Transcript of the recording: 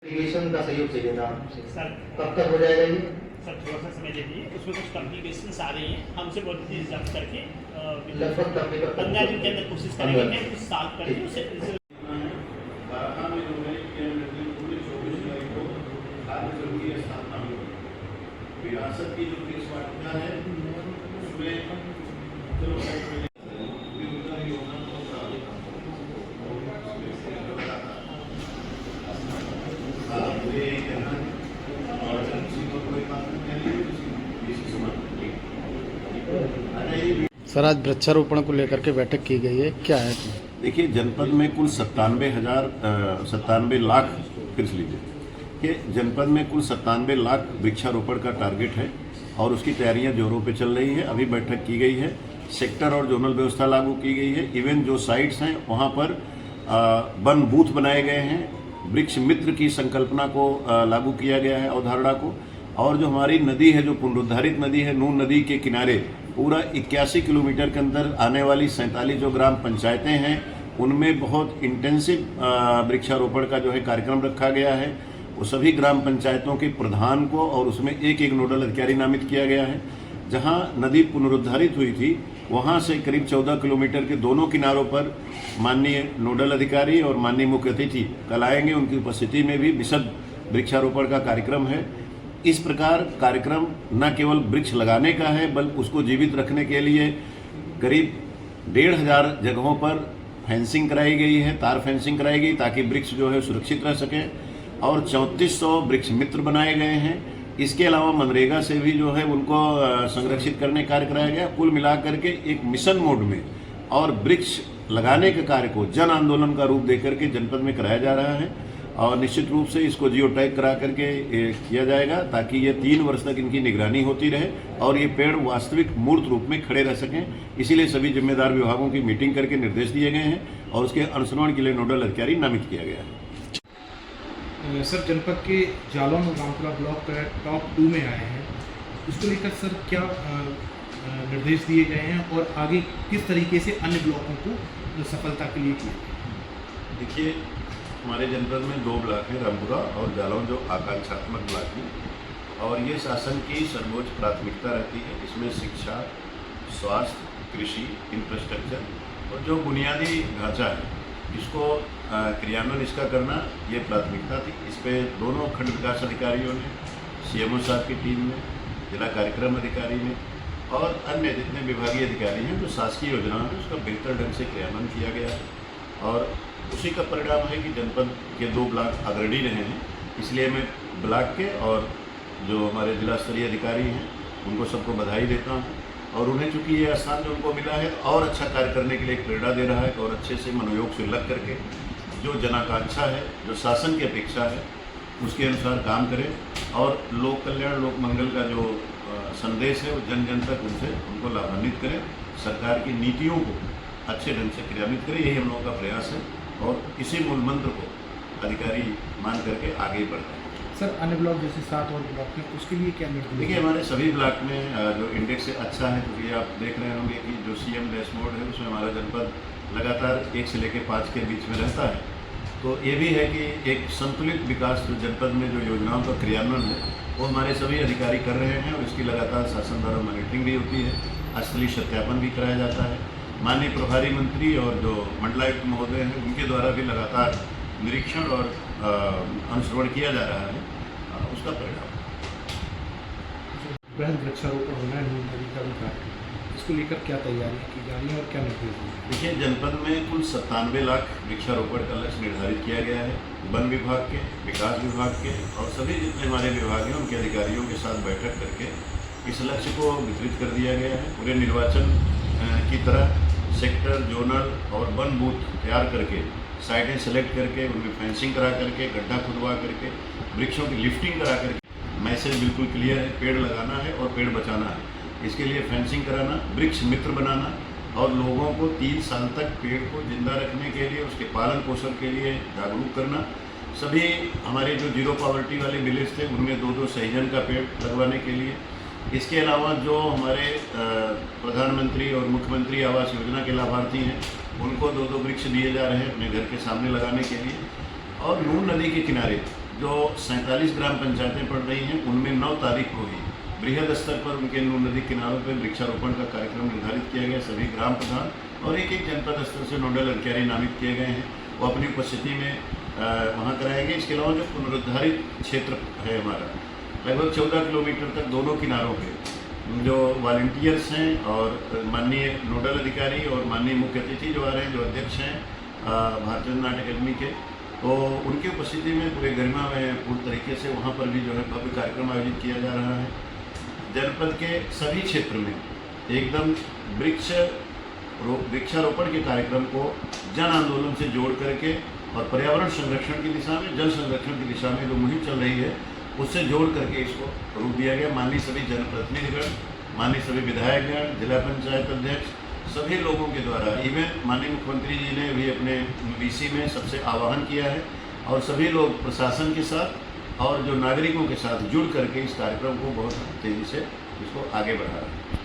Application का सहयोग चाहिए था सर। कब तक हो जाएगा ये? सर थोड़ा सा समय दे दीजिए, उसमें कुछ कॉम्प्लिकेशंस आ रही हैं, हमसे बहुत रिजर्व करके लगभग तब तक 15 दिन के अंदर कोशिश करेंगे मैं कुछ सॉल्व करके उसे विरासत की जो वृक्ष वाटिका है उसमें सर, आज वृक्षारोपण को लेकर के बैठक की गई है, क्या है? देखिए, जनपद में कुल 97 लाख फिर से लीजिए कि जनपद में कुल 97 लाख वृक्षारोपण का टारगेट है और उसकी तैयारियां जोरों पे चल रही है। अभी बैठक की गई है, सेक्टर और जोनल व्यवस्था लागू की गई है। इवन जो साइट्स हैं वहाँ पर वन बूथ बनाए गए हैं, वृक्ष मित्र की संकल्पना को लागू किया गया है, अवधारणा को। और जो हमारी नदी है, जो पुनरुद्धारित नदी है, नून नदी के किनारे पूरा 81 किलोमीटर के अंदर आने वाली 47 जो ग्राम पंचायतें हैं उनमें बहुत इंटेंसिव वृक्षारोपण का जो है कार्यक्रम रखा गया है। वो सभी ग्राम पंचायतों के प्रधान को और उसमें एक एक नोडल अधिकारी नामित किया गया है। जहां नदी पुनरुद्धारित हुई थी वहां से करीब 14 किलोमीटर के दोनों किनारों पर माननीय नोडल अधिकारी और माननीय मुख्य अतिथि कल आएंगे। उनकी उपस्थिति में भी विशद वृक्षारोपण का कार्यक्रम है। इस प्रकार कार्यक्रम न केवल वृक्ष लगाने का है बल्कि उसको जीवित रखने के लिए करीब 1,500 जगहों पर फेंसिंग कराई गई है, तार फेंसिंग कराई गई ताकि वृक्ष जो है सुरक्षित रह सके। और 3400 वृक्ष मित्र बनाए गए हैं। इसके अलावा मनरेगा से भी जो है उनको संरक्षित करने कार्य कराया गया। कुल मिलाकर के एक मिशन मोड में और वृक्ष लगाने के कार्य को जन आंदोलन का रूप देकर के जनपद में कराया जा रहा है और निश्चित रूप से इसको जियो टैग करा करके किया जाएगा ताकि ये 3 वर्ष तक इनकी निगरानी होती रहे और ये पेड़ वास्तविक मूर्त रूप में खड़े रह सकें। इसीलिए सभी जिम्मेदार विभागों की मीटिंग करके निर्देश दिए गए हैं और उसके अनुश्रवण के लिए नोडल अधिकारी नामित किया गया है। सर, जनपद के जालौन और रामपुरा ब्लॉक टॉप 2 में आए हैं, उसको लेकर सर क्या निर्देश दिए गए हैं और आगे किस तरीके से अन्य ब्लॉकों को सफलता के लिए किया? देखिए, हमारे जनपद में 2 ब्लॉक हैं, रामपुरा और जालौन, जो आकांक्षात्मक ब्लॉक हैं और ये शासन की सर्वोच्च प्राथमिकता रहती है। इसमें शिक्षा, स्वास्थ्य, कृषि, इंफ्रास्ट्रक्चर और जो बुनियादी ढांचा है इसको क्रियान्वयन इसका करना ये प्राथमिकता थी। इस पे दोनों खंड विकास अधिकारियों ने, सीएमओ साहब की टीम ने, जिला कार्यक्रम अधिकारी ने और अन्य जितने विभागीय अधिकारी हैं जो शासकीय योजनाओं है उसका बेहतर ढंग से क्रियान्वयन किया गया है और उसी का परिणाम है कि जनपद के 2 ब्लॉक अग्रणी रहे हैं। इसलिए मैं ब्लॉक के और जो हमारे जिला स्तरीय अधिकारी हैं उनको सबको बधाई देता हूँ और उन्हें चूँकि ये स्थान जो उनको मिला है और अच्छा कार्य करने के लिए प्रेरणा दे रहा है और अच्छे से मनोयोग से लग करके जो जनाकांक्षा है, जो शासन की अपेक्षा है उसके अनुसार काम करें और लोक कल्याण, लोक मंगल का जो संदेश है वो जन जन तक उनको लाभान्वित करें, सरकार की नीतियों को अच्छे ढंग से क्रियान्वित करें। यही हम लोगों का प्रयास है और इसी मूल मंत्र को अधिकारी मान करके आगे बढ़ते हैं। सर, अन्य ब्लॉक जैसे 7 और ब्लॉक में उसके लिए क्या निर्देश? देखिए, हमारे सभी ब्लॉक में जो इंडेक्स अच्छा है क्योंकि आप देख रहे होंगे कि जो सीएम डैशबोर्ड है उसमें हमारा जनपद लगातार 1 से लेकर 5 के बीच में रहता है। तो ये भी है कि एक संतुलित विकास जो जनपद में जो योजनाओं का क्रियान्वयन है वो हमारे सभी अधिकारी कर रहे हैं और इसकी लगातार शासन द्वारा मॉनिटरिंग भी होती है, स्थलीय सत्यापन भी कराया जाता है। माननीय प्रभारी मंत्री और जो मंडलायुक्त महोदय हैं उनके द्वारा भी लगातार निरीक्षण और अनुश्रवण किया जा रहा है, उसका परिणाम। बृहद वृक्षारोपण होना है नून नदी का भी कार्य, इसको लेकर क्या तैयारियां की जा रही हैं और क्या निर्देश दिए? देखिए, जनपद में कुल 97 लाख वृक्षारोपण का लक्ष्य निर्धारित किया गया है। वन विभाग के, विकास विभाग के और सभी जितने हमारे विभाग हैं उनके अधिकारियों के साथ बैठक करके इस लक्ष्य को वितरित कर दिया गया है। पूरे निर्वाचन की तरह सेक्टर, जोनल और वन बूथ तैयार करके साइटें सेलेक्ट करके उनमें फेंसिंग करा करके, गड्ढा खुदवा करके, वृक्षों की लिफ्टिंग करा करके मैसेज बिल्कुल क्लियर है, पेड़ लगाना है और पेड़ बचाना है। इसके लिए फेंसिंग कराना, वृक्ष मित्र बनाना और लोगों को 3 साल तक पेड़ को जिंदा रखने के लिए, उसके पालन पोषण के लिए जागरूक करना। सभी हमारे जो 0 पॉवर्टी वाले विलेज थे उनमें 2-2 सहजन का पेड़ लगवाने के लिए। इसके अलावा जो हमारे प्रधानमंत्री और मुख्यमंत्री आवास योजना के लाभार्थी हैं उनको 2-2 वृक्ष दिए जा रहे हैं अपने घर के सामने लगाने के लिए। और नून नदी के किनारे जो 47 ग्राम पंचायतें पड़ रही हैं उनमें 9 तारीख को ही बृहद स्तर पर उनके नदी किनारों पर वृक्षारोपण का कार्यक्रम निर्धारित किया गया। सभी ग्राम प्रधान और एक एक जनपद स्तर से नोडल अधिकारी नामित किए गए हैं, वो अपनी उपस्थिति में वहाँ कराएंगे। इसके अलावा जो पुनरुद्धारित क्षेत्र है हमारा लगभग 14 किलोमीटर तक दोनों किनारों पे जो वॉलंटियर्स हैं और माननीय नोडल अधिकारी और माननीय मुख्य अतिथि जो आ रहे हैं, जो अध्यक्ष हैं भारतीय नाट्य अकादमी के, तो उनकी उपस्थिति में पूरे गरिमा में पूर्ण तरीके से वहाँ पर भी जो है भव्य कार्यक्रम आयोजित किया जा रहा है। जनपद के सभी क्षेत्र में एकदम वृक्षारोपण के कार्यक्रम को जन आंदोलन से जोड़ करके और पर्यावरण संरक्षण की दिशा में, जल संरक्षण की दिशा में जो मुहिम चल रही है उससे जोड़ करके इसको रूप दिया गया। माननीय सभी जनप्रतिनिधिगण, माननीय सभी विधायकगण, जिला पंचायत अध्यक्ष, सभी लोगों के द्वारा, इवन माननीय मुख्यमंत्री जी ने भी अपने वीसी में सबसे आह्वान किया है और सभी लोग प्रशासन के साथ और जो नागरिकों के साथ जुड़ करके इस कार्यक्रम को बहुत तेज़ी से इसको आगे बढ़ा रहे हैं।